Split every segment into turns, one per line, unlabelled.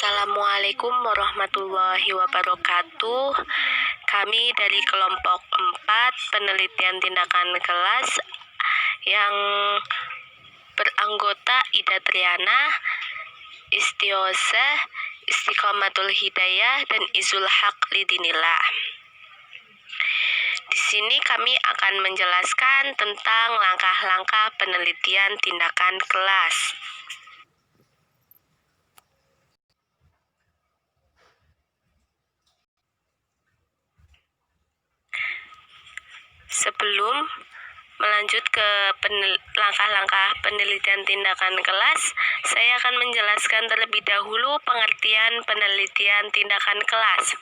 Assalamualaikum warahmatullahi wabarakatuh. Kami dari kelompok 4 penelitian tindakan kelas yang beranggota Ida Triana, Istiosah, Istiqomatul Hidayah, dan Izul Haq Lidinillah. Di sini kami akan menjelaskan tentang langkah-langkah penelitian tindakan kelas. Sebelum melanjut ke langkah-langkah penelitian tindakan kelas, saya akan menjelaskan terlebih dahulu pengertian penelitian tindakan kelas.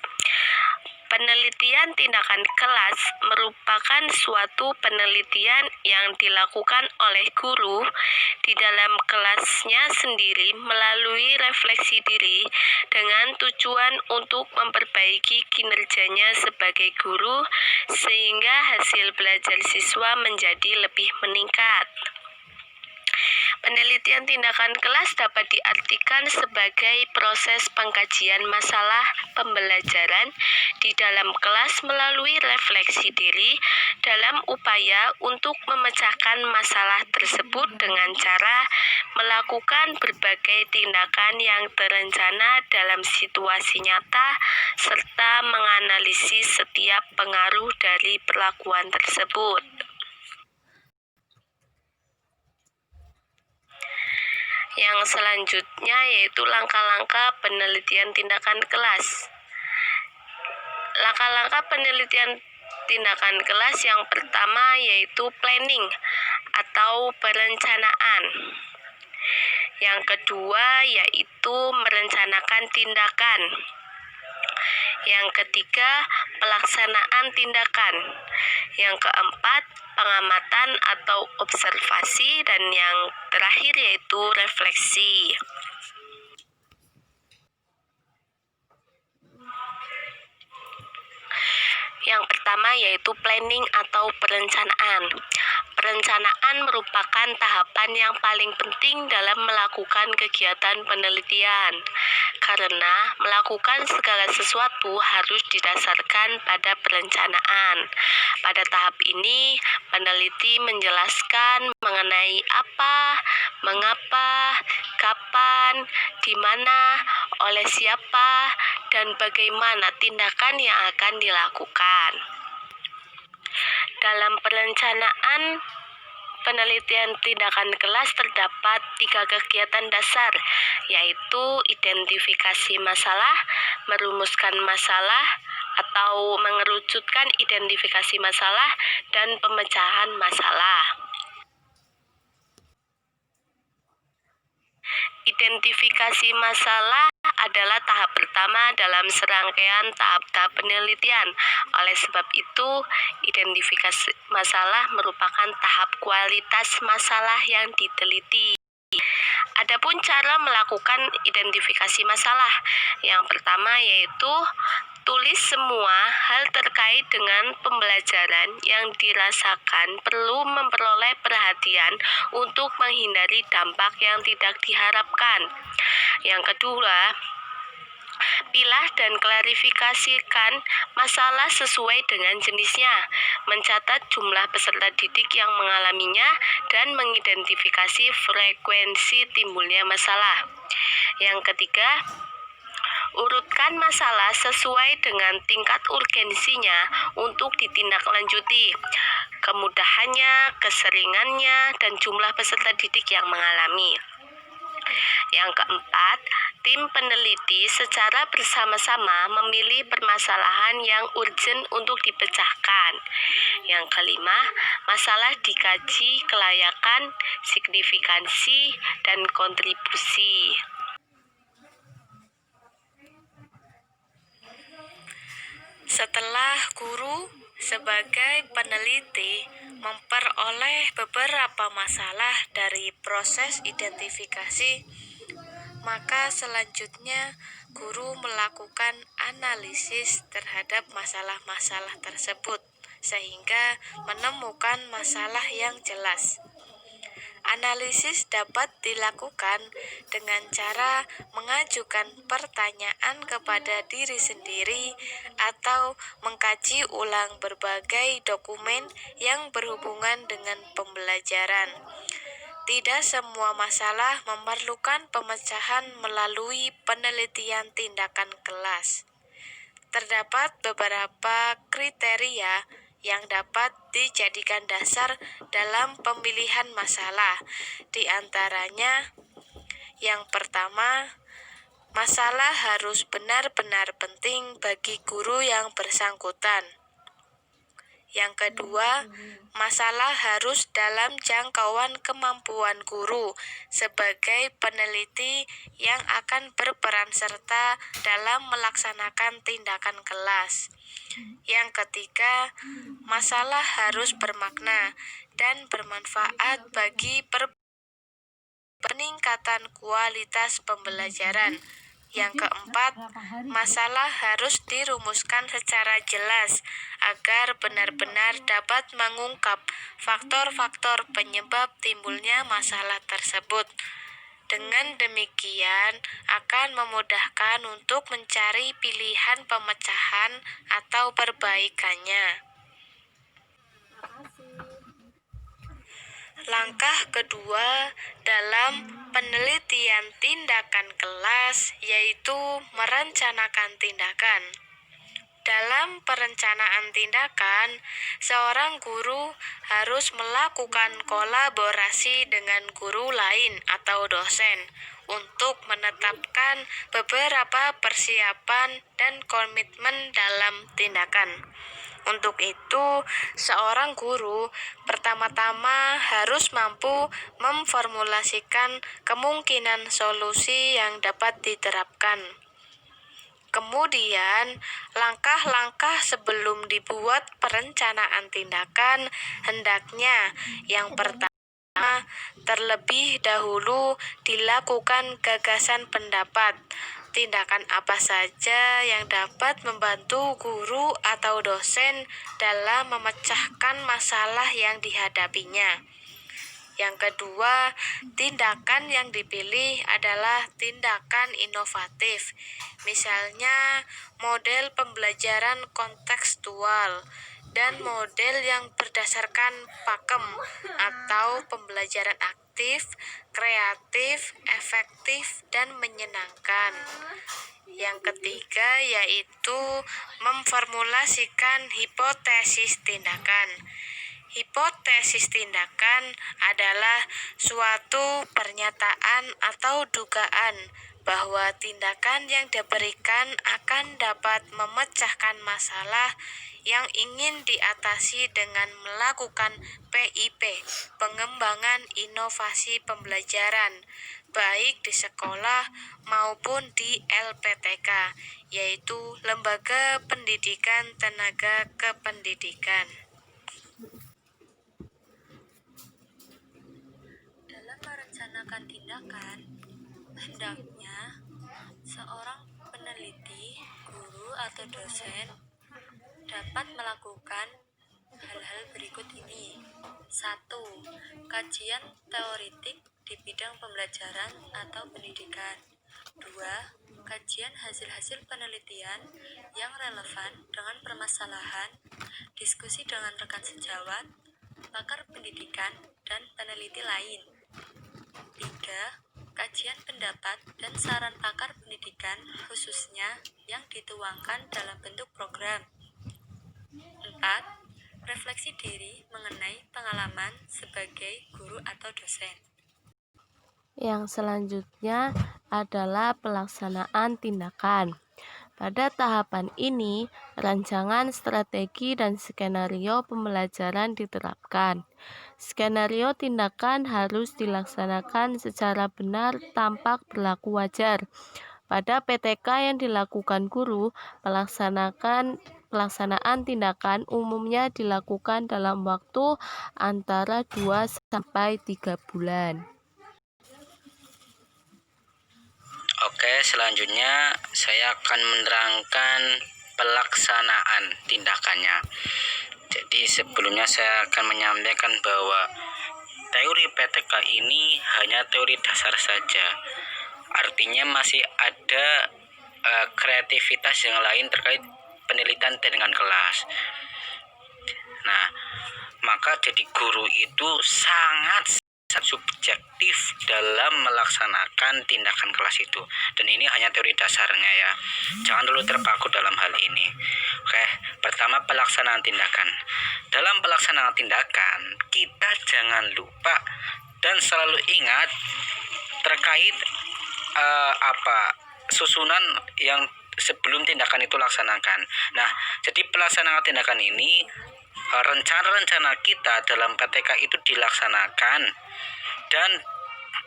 Penelitian tindakan kelas merupakan suatu penelitian yang dilakukan oleh guru di dalam kelasnya sendiri melalui refleksi diri dengan tujuan untuk memperbaiki kinerjanya sebagai guru sehingga hasil belajar siswa menjadi lebih meningkat. Penelitian tindakan kelas dapat diartikan sebagai proses pengkajian masalah pembelajaran di dalam kelas melalui refleksi diri dalam upaya untuk memecahkan masalah tersebut dengan cara melakukan berbagai tindakan yang terencana dalam situasi nyata serta menganalisis setiap pengaruh dari perlakuan tersebut. Yang selanjutnya yaitu langkah-langkah penelitian tindakan kelas. Langkah-langkah penelitian tindakan kelas yang pertama yaitu planning atau perencanaan. Yang kedua yaitu merencanakan tindakan. Yang ketiga, pelaksanaan tindakan. Yang keempat, pengamatan atau observasi, dan yang terakhir yaitu refleksi. Yang pertama yaitu planning atau perencanaan. Perencanaan merupakan tahapan yang paling penting dalam melakukan kegiatan penelitian, karena melakukan segala sesuatu harus didasarkan pada perencanaan. Pada tahap ini, peneliti menjelaskan mengenai apa, mengapa, kapan, di mana, oleh siapa, dan bagaimana tindakan yang akan dilakukan. Dalam perencanaan penelitian tindakan kelas terdapat 3 kegiatan dasar, yaitu identifikasi masalah, merumuskan masalah atau mengerucutkan identifikasi masalah, dan pemecahan masalah. Identifikasi masalah adalah tahap pertama dalam serangkaian tahap-tahap penelitian. Oleh sebab itu, identifikasi masalah merupakan tahap kualitas masalah yang diteliti. Adapun cara melakukan identifikasi masalah, yang pertama yaitu tulis semua hal terkait dengan pembelajaran yang dirasakan perlu memperoleh perhatian untuk menghindari dampak yang tidak diharapkan. Yang kedua, pilah dan klarifikasikan masalah sesuai dengan jenisnya, mencatat jumlah peserta didik yang mengalaminya, dan mengidentifikasi frekuensi timbulnya masalah. Yang ketiga, urutkan masalah sesuai dengan tingkat urgensinya untuk ditindaklanjuti, kemudahannya, keseringannya, dan jumlah peserta didik yang mengalami. Yang keempat, tim peneliti secara bersama-sama memilih permasalahan yang urgent untuk dipecahkan. Yang kelima, masalah dikaji kelayakan, signifikansi, dan kontribusi. Setelah guru sebagai peneliti memperoleh beberapa masalah dari proses identifikasi, maka selanjutnya guru melakukan analisis terhadap masalah-masalah tersebut sehingga menemukan masalah yang jelas. Analisis dapat dilakukan dengan cara mengajukan pertanyaan kepada diri sendiri atau mengkaji ulang berbagai dokumen yang berhubungan dengan pembelajaran. Tidak semua masalah memerlukan pemecahan melalui penelitian tindakan kelas. Terdapat beberapa kriteria yang dapat dijadikan dasar dalam pemilihan masalah. Di antaranya, yang pertama, masalah harus benar-benar penting bagi guru yang bersangkutan. Yang kedua, masalah harus dalam jangkauan kemampuan guru sebagai peneliti yang akan berperan serta dalam melaksanakan tindakan kelas. Yang ketiga, masalah harus bermakna dan bermanfaat bagi peningkatan kualitas pembelajaran. Yang keempat, masalah harus dirumuskan secara jelas agar benar-benar dapat mengungkap faktor-faktor penyebab timbulnya masalah tersebut. Dengan demikian, akan memudahkan untuk mencari pilihan pemecahan atau perbaikannya. Langkah kedua dalam penelitian tindakan kelas yaitu merencanakan tindakan. Dalam perencanaan tindakan, seorang guru harus melakukan kolaborasi dengan guru lain atau dosen untuk menetapkan beberapa persiapan dan komitmen dalam tindakan. Untuk itu, seorang guru pertama-tama harus mampu memformulasikan kemungkinan solusi yang dapat diterapkan. Kemudian, langkah-langkah sebelum dibuat perencanaan tindakan hendaknya yang pertama terlebih dahulu dilakukan gagasan pendapat. Tindakan apa saja yang dapat membantu guru atau dosen dalam memecahkan masalah yang dihadapinya. Yang kedua, tindakan yang dipilih adalah tindakan inovatif. Misalnya, model pembelajaran kontekstual dan model yang berdasarkan pakem atau pembelajaran aktif, kreatif, efektif, dan menyenangkan. Yang ketiga yaitu memformulasikan hipotesis tindakan. Hipotesis tindakan adalah suatu pernyataan atau dugaan bahwa tindakan yang diberikan akan dapat memecahkan masalah yang ingin diatasi dengan melakukan PIP, pengembangan inovasi pembelajaran, baik di sekolah maupun di LPTK, yaitu Lembaga Pendidikan Tenaga Kependidikan. Merencanakan tindakan, hendaknya seorang peneliti, guru atau dosen dapat melakukan hal-hal berikut ini. 1. Kajian teoritik di bidang pembelajaran atau pendidikan. 2. Kajian hasil-hasil penelitian yang relevan dengan permasalahan, diskusi dengan rekan sejawat, pakar pendidikan, dan peneliti lain. 3. Kajian pendapat dan saran pakar pendidikan khususnya yang dituangkan dalam bentuk program. 4. Refleksi diri mengenai pengalaman sebagai guru atau dosen. Yang selanjutnya adalah pelaksanaan tindakan. Pada tahapan ini, rancangan strategi dan skenario pembelajaran diterapkan. Skenario tindakan harus dilaksanakan secara benar tampak berlaku wajar. Pada PTK yang dilakukan guru, pelaksanaan tindakan umumnya dilakukan dalam waktu antara 2-3 bulan.
Oke, selanjutnya saya akan menerangkan pelaksanaan tindakannya. Jadi sebelumnya saya akan menyampaikan bahwa teori PTK ini hanya teori dasar saja. Artinya masih ada kreativitas yang lain terkait penelitian dengan kelas. Nah, maka jadi guru itu sangat subjektif dalam melaksanakan tindakan kelas itu, dan ini hanya teori dasarnya ya, jangan dulu terpaku dalam hal ini. Oke, pertama pelaksanaan tindakan. Dalam pelaksanaan tindakan kita jangan lupa dan selalu ingat terkait susunan yang sebelum tindakan itu laksanakan. Nah, jadi pelaksanaan tindakan ini, rencana-rencana kita dalam PTK itu dilaksanakan, dan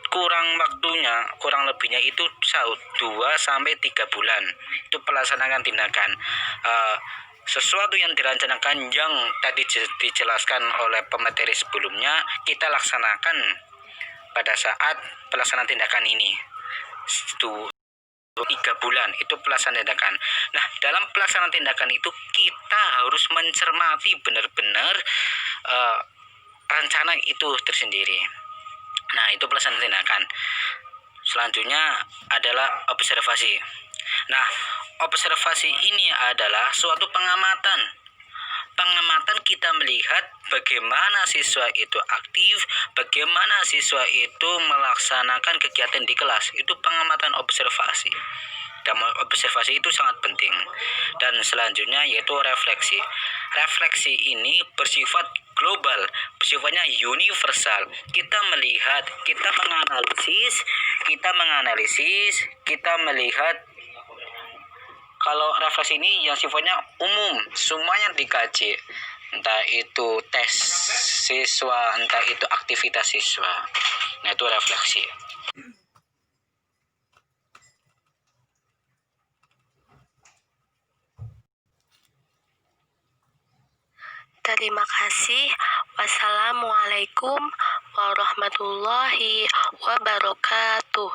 kurang lebihnya itu 2-3 bulan itu pelaksanaan tindakan. Sesuatu yang direncanakan yang tadi dijelaskan oleh pemateri sebelumnya kita laksanakan pada saat pelaksanaan tindakan ini. 3 bulan itu pelaksanaan tindakan. Nah, dalam pelaksanaan tindakan itu kita harus mencermati benar-benar rencana itu tersendiri. Nah, itu pelaksanaan tindakan. Selanjutnya adalah observasi. Nah, observasi ini adalah suatu pengamatan. Pengamatan kita melihat bagaimana siswa itu aktif, bagaimana siswa itu melaksanakan kegiatan di kelas. Itu pengamatan observasi. Dan observasi itu sangat penting. Dan selanjutnya yaitu refleksi. Refleksi ini bersifat global, bersifatnya universal. Kita melihat, kita menganalisis, kita melihat. Kalau refleksi ini yang sifatnya umum, semuanya dikaji. Entah itu tes siswa, entah itu aktivitas siswa. Nah, itu refleksi.
Terima kasih. Wassalamualaikum warahmatullahi wabarakatuh.